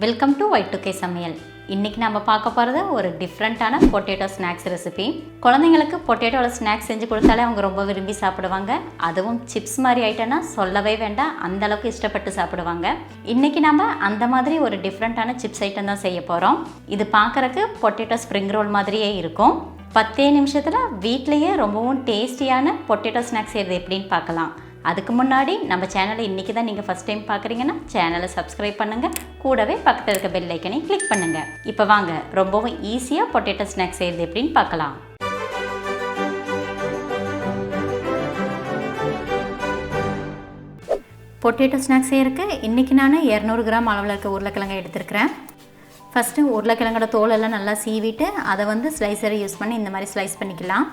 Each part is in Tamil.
Welcome to Y2K Samayal. இன்றைக்கி நம்ம பார்க்க போகிறது ஒரு டிஃப்ரெண்ட்டான பொட்டேட்டோ ஸ்நாக்ஸ் ரெசிபி. குழந்தைங்களுக்கு பொட்டேட்டோவில் ஸ்நாக்ஸ் செஞ்சு கொடுத்தாலே அவங்க ரொம்ப விரும்பி சாப்பிடுவாங்க. அதுவும் சிப்ஸ் மாதிரி ஐட்டம்னா சொல்லவே வேண்டாம், அந்தளவுக்கு இஷ்டப்பட்டு சாப்பிடுவாங்க. இன்றைக்கி நம்ம அந்த மாதிரி ஒரு டிஃப்ரெண்ட்டான சிப்ஸ் ஐட்டம் தான் செய்ய போகிறோம். இது பார்க்குறக்கு பொட்டேட்டோ ஸ்ப்ரிங் ரோல் மாதிரியே இருக்கும். 10 நிமிஷத்தில் வீட்லேயே ரொம்பவும் டேஸ்டியான பொட்டேட்டோ ஸ்நாக்ஸ் செய்கிறது எப்படின்னு பார்க்கலாம். அதுக்கு முன்னாடி நம்ம சேனலை இன்றைக்கி தான் நீங்கள் ஃபஸ்ட் டைம் பார்க்குறீங்கன்னா சேனலை சப்ஸ்கிரைப் பண்ணுங்கள், கூடவே பக்கத்தில் இருக்க பெல் ஐக்கனையும் கிளிக் பண்ணுங்கள். இப்போ வாங்க ரொம்பவும் ஈஸியாக பொட்டேட்டோ ஸ்நாக்ஸ் செய்கிறது எப்படின்னு பார்க்கலாம். பொட்டேட்டோ ஸ்நாக்ஸ் செய்யறதுக்கு இன்றைக்கி நான் 200 கிராம் அளவில் இருக்க உருளைக்கிழங்கு எடுத்துருக்கிறேன். ஃபஸ்ட்டு உருளைக்கிழங்கோட தோலெல்லாம் நல்லா சீவிட்டு அதை ஸ்லைசரை யூஸ் பண்ணி இந்த மாதிரி ஸ்லைஸ் பண்ணிக்கலாம்.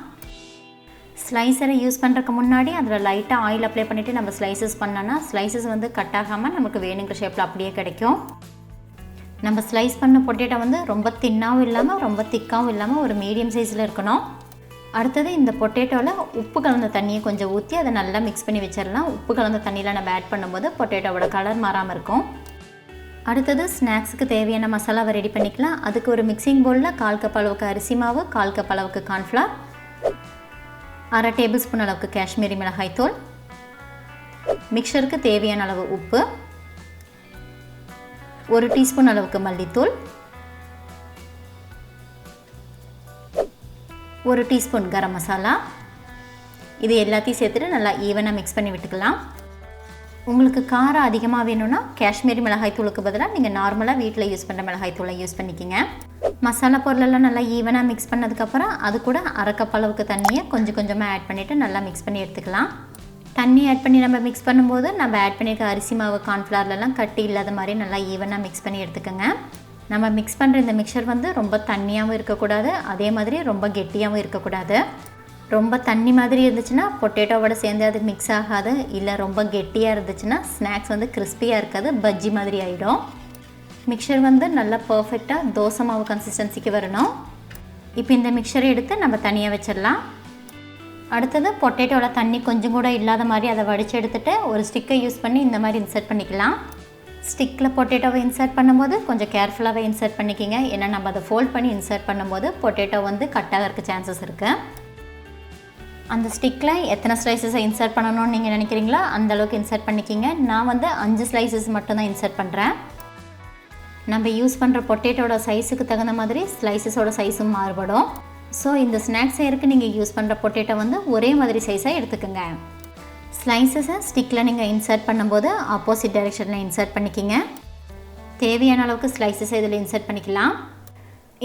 ஸ்லைசரை யூஸ் பண்ணுறதுக்கு முன்னாடி அதில் லைட்டாக ஆயில் அப்ளை பண்ணிவிட்டு நம்ம ஸ்லைசஸ் பண்ணோன்னா ஸ்லைசஸ் கட் ஆகாமல் நமக்கு வேணுங்கிற ஷேப்பில் அப்படியே கிடைக்கும். நம்ம ஸ்லைஸ் பண்ண பொட்டேட்டோ ரொம்ப தின்னாகவும் இல்லாமல் ரொம்ப திக்காகவும் இல்லாமல் ஒரு மீடியம் சைஸில் இருக்கணும். அடுத்தது இந்த பொட்டேட்டோவில் உப்பு கலந்த தண்ணியை கொஞ்சம் ஊற்றி அதை நல்லா மிக்ஸ் பண்ணி வச்சிடலாம். உப்பு கலந்த தண்ணியில் நம்ம ஆட் பண்ணும்போது பொட்டேட்டோவோட கலர் மாறாமல் இருக்கும். அடுத்தது ஸ்நாக்ஸுக்கு தேவையான மசாலாவை ரெடி பண்ணிக்கலாம். அதுக்கு ஒரு மிக்சிங் பவுலில் 1/4 கப் அளவுக்கு அரிசி மாவு, 1/4 கப் அளவுக்கு கார்ன்ஃப்ளவர், 1/2 டேபிள் ஸ்பூன் அளவுக்கு காஷ்மீரி மிளகாய் தூள், மிக்சருக்கு தேவையான அளவு உப்பு, 1 டீஸ்பூன் அளவுக்கு மல்லித்தூள், 1 டீஸ்பூன் கரம் மசாலா. இது எல்லாத்தையும் சேர்த்துட்டு நல்லா ஈவனாக மிக்ஸ் பண்ணி விட்டுக்கலாம். உங்களுக்கு காரம் அதிகமாக வேணும்னா காஷ்மீரி மிளகாய் தூளுக்கு பதிலாக நீங்கள் நார்மலாக வீட்டில் யூஸ் பண்ணுற மிளகாய் தூளை யூஸ் பண்ணிக்கிங்க. மசாலா பொருளெல்லாம் நல்லா ஈவனாக மிக்ஸ் பண்ணதுக்கப்புறம் அது கூட 1/2 கப் அளவுக்கு தண்ணியை கொஞ்சம் கொஞ்சமாக ஆட் பண்ணிவிட்டு நல்லா மிக்ஸ் பண்ணி எடுத்துக்கலாம். தண்ணி ஆட் பண்ணி நம்ம மிக்ஸ் பண்ணும்போது நம்ம ஆட் பண்ணியிருக்க அரிசி மாவு கார்ன்ஃப்ளவர்லாம் கட்டி இல்லாத மாதிரி நல்லா ஈவனாக மிக்ஸ் பண்ணி எடுத்துக்கோங்க. நம்ம மிக்ஸ் பண்ணுற இந்த மிக்சர் ரொம்ப தண்ணியாகவும் இருக்கக்கூடாது, அதே மாதிரி ரொம்ப கெட்டியாகவும் இருக்கக்கூடாது. ரொம்ப தண்ணி மாதிரி இருந்துச்சுன்னா பொட்டேட்டோவோட சேர்ந்து அது மிக்ஸ் ஆகாது, இல்லை ரொம்ப கெட்டியாக இருந்துச்சுன்னா ஸ்நாக்ஸ் கிறிஸ்பியாக இருக்காது, பஜ்ஜி மாதிரி ஆகிடும். மிக்சர் நல்லா பர்ஃபெக்டாக தோசை மாவு கன்சிஸ்டன்சிக்கு வரணும். இப்போ இந்த மிக்சரை எடுத்து நம்ம தனியாக வச்சிடலாம். அடுத்தது பொட்டேட்டோவில் தண்ணி கொஞ்சம் கூட இல்லாத மாதிரி அதை வடித்து எடுத்துகிட்டு ஒரு ஸ்டிக்கை யூஸ் பண்ணி இந்த மாதிரி இன்சர்ட் பண்ணிக்கலாம். ஸ்டிக்கில் பொட்டேட்டோவை இன்சர்ட் பண்ணும்போது கொஞ்சம் கேர்ஃபுல்லாகவே இன்சர்ட் பண்ணிக்கிங்க, ஏன்னா நம்ம அதை ஃபோல்ட் பண்ணி இன்சர்ட் பண்ணும்போது பொட்டேட்டோ கட் ஆகிறதுக்கு சான்சஸ் இருக்குது. அந்த ஸ்டிக்கில் எத்தனை ஸ்லைசஸை இன்சர்ட் பண்ணணும்னு நீங்கள் நினைக்கிறீங்களோ அந்தளவுக்கு இன்சர்ட் பண்ணிக்கிங்க. நான் 5 ஸ்லைசஸ் மட்டும்தான் இன்சர்ட் பண்ணுறேன். நம்ம யூஸ் பண்ணுற பொட்டேட்டோட சைஸுக்கு தகுந்த மாதிரி ஸ்லைசஸோட சைஸும் மாறுபடும். ஸோ இந்த ஸ்நாக்ஸ் செய்யறதுக்கு நீங்கள் யூஸ் பண்ணுற பொட்டேட்டோ ஒரே மாதிரி சைஸாக எடுத்துக்கோங்க. ஸ்லைசஸை ஸ்டிக்கில் நீங்கள் இன்சர்ட் பண்ணும்போது ஆப்போசிட் டைரெக்ஷனில் இன்சர்ட் பண்ணிக்கிங்க. தேவையான அளவுக்கு ஸ்லைசஸை இதில் இன்சர்ட் பண்ணிக்கலாம்.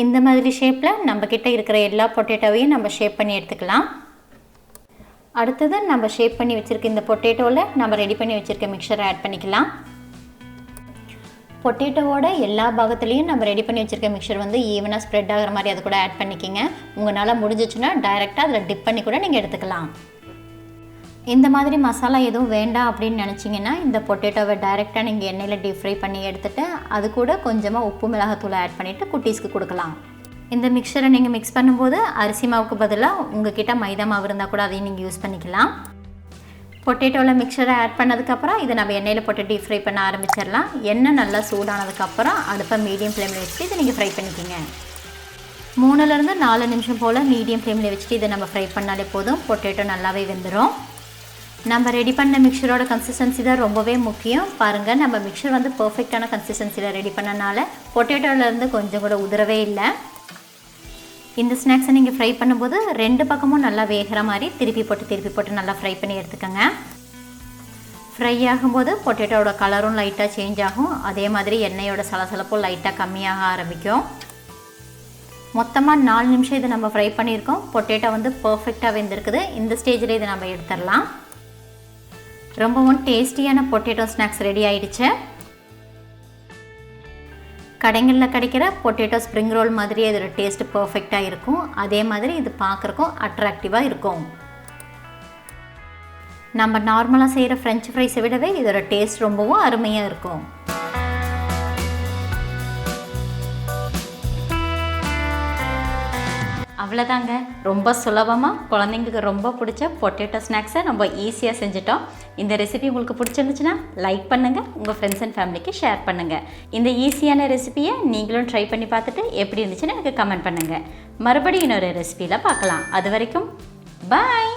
இந்த மாதிரி ஷேப்பில் நம்மக்கிட்ட இருக்கிற எல்லா பொட்டேட்டோவையும் நம்ம ஷேப் பண்ணி எடுத்துக்கலாம். அடுத்தது நம்ம ஷேப் பண்ணி வச்சுருக்க இந்த பொட்டேட்டோவில் நம்ம ரெடி பண்ணி வச்சுருக்க மிக்சரை ஆட் பண்ணிக்கலாம். பொட்டேட்டோவோட எல்லா பாகத்துலேயும் நம்ம ரெடி பண்ணி வச்சுருக்க மிக்சர் ஈவனாக ஸ்ப்ரெட் ஆகிற மாதிரி அது கூட ஆட் பண்ணிக்கிங்க. உங்களால் முடிஞ்சிச்சுன்னா டைரெக்டாக அதில் டிப் பண்ணி கூட நீங்கள் எடுத்துக்கலாம். இந்த மாதிரி மசாலா எதுவும் வேண்டாம் அப்படின்னு நினச்சிங்கன்னா இந்த பொட்டேட்டோவை டைரெக்டாக நீங்கள் எண்ணெயில் டீப் ஃப்ரை பண்ணி எடுத்துகிட்டு அது கூட கொஞ்சமாக உப்பு மிளகாத்தூளை ஆட் பண்ணிவிட்டு குட்டீஸ்க்கு கொடுக்கலாம். இந்த மிக்சரை நீங்கள் மிக்ஸ் பண்ணும்போது அரிசி மாவுக்கு பதிலாக உங்ககிட்ட மைதா மாவு இருந்தால் கூட அதையும் நீங்கள் யூஸ் பண்ணிக்கலாம். பொட்டேட்டோவில் மிக்சரை ஆட் பண்ணதுக்கப்புறம் இதை நம்ம எண்ணெயில் போட்டு டீப் ஃப்ரை பண்ண ஆரம்பிச்சிடலாம். எண்ணெய் நல்லா சூடானதுக்கப்புறம் அடுப்பை மீடியம் ஃப்ளேமில் வச்சுட்டு இதை நீங்கள் ஃப்ரை பண்ணிக்கோங்க. 3லேருந்து 4 நிமிஷம் போல் மீடியம் ஃப்ளேமில் வச்சுட்டு இதை நம்ம ஃப்ரை பண்ணாலே போதும், பொட்டேட்டோ நல்லாவே வெந்துடும். நம்ம ரெடி பண்ண மிக்சரோட கன்சிஸ்டன்சி தான் ரொம்பவே முக்கியம். பாருங்கள், நம்ம மிக்சர் பர்ஃபெக்டான கன்சிஸ்டன்சியில் ரெடி பண்ணனால பொட்டேட்டோவிலேருந்து கொஞ்சம் கூட உதிரவே இல்லை. இந்த ஸ்நாக்ஸை நீங்கள் ஃப்ரை பண்ணும்போது 2 பக்கமும் நல்லா வேகிற மாதிரி திருப்பி போட்டு நல்லா ஃப்ரை பண்ணி எடுத்துக்கோங்க. ஃப்ரை ஆகும்போது பொட்டேட்டோட கலரும் லைட்டாக சேஞ்ச் ஆகும், அதே மாதிரி எண்ணெயோட சலசலப்பும் லைட்டாக கம்மியாக ஆரம்பிக்கும். மொத்தமாக 4 நிமிஷம் இதை நம்ம ஃப்ரை பண்ணியிருக்கோம். பொட்டேட்டோ பர்ஃபெக்டாக வெந்திருக்குது. இந்த ஸ்டேஜில் இதை நம்ம எடுத்துடலாம். ரொம்பவும் டேஸ்டியான பொட்டேட்டோ ஸ்நாக்ஸ் ரெடி ஆகிடுச்சு. கடைகளில் கிடைக்கிற பொட்டேட்டோ ஸ்ப்ரிங் ரோல் மாதிரியே இதோட டேஸ்ட்டு பர்ஃபெக்டாக இருக்கும். அதே மாதிரி இது பார்க்குறக்கும் அட்ராக்டிவாக இருக்கும். நம்ம நார்மலாக செய்கிற ஃப்ரெஞ்ச் ஃப்ரைஸை விடவே இதோட டேஸ்ட் ரொம்பவும் அருமையாக இருக்கும். அவ்வளோதாங்க. ரொம்ப சுலபமாக குழந்தைங்களுக்கு ரொம்ப பிடிச்ச பொட்டேட்டோ ஸ்நாக்ஸை நம்ம ஈஸியாக செஞ்சுட்டோம். இந்த ரெசிபி உங்களுக்கு பிடிச்சிருந்துச்சுன்னா லைக் பண்ணுங்கள், உங்கள் ஃப்ரெண்ட்ஸ் அண்ட் ஃபேமிலிக்கு ஷேர் பண்ணுங்கள். இந்த ஈஸியான ரெசிபியை நீங்களும் ட்ரை பண்ணி பார்த்துட்டு எப்படி இருந்துச்சுன்னு எனக்கு கமெண்ட் பண்ணுங்கள். மறுபடியும் இன்னொரு ரெசிபியில் பார்க்கலாம். அது வரைக்கும் பாய்.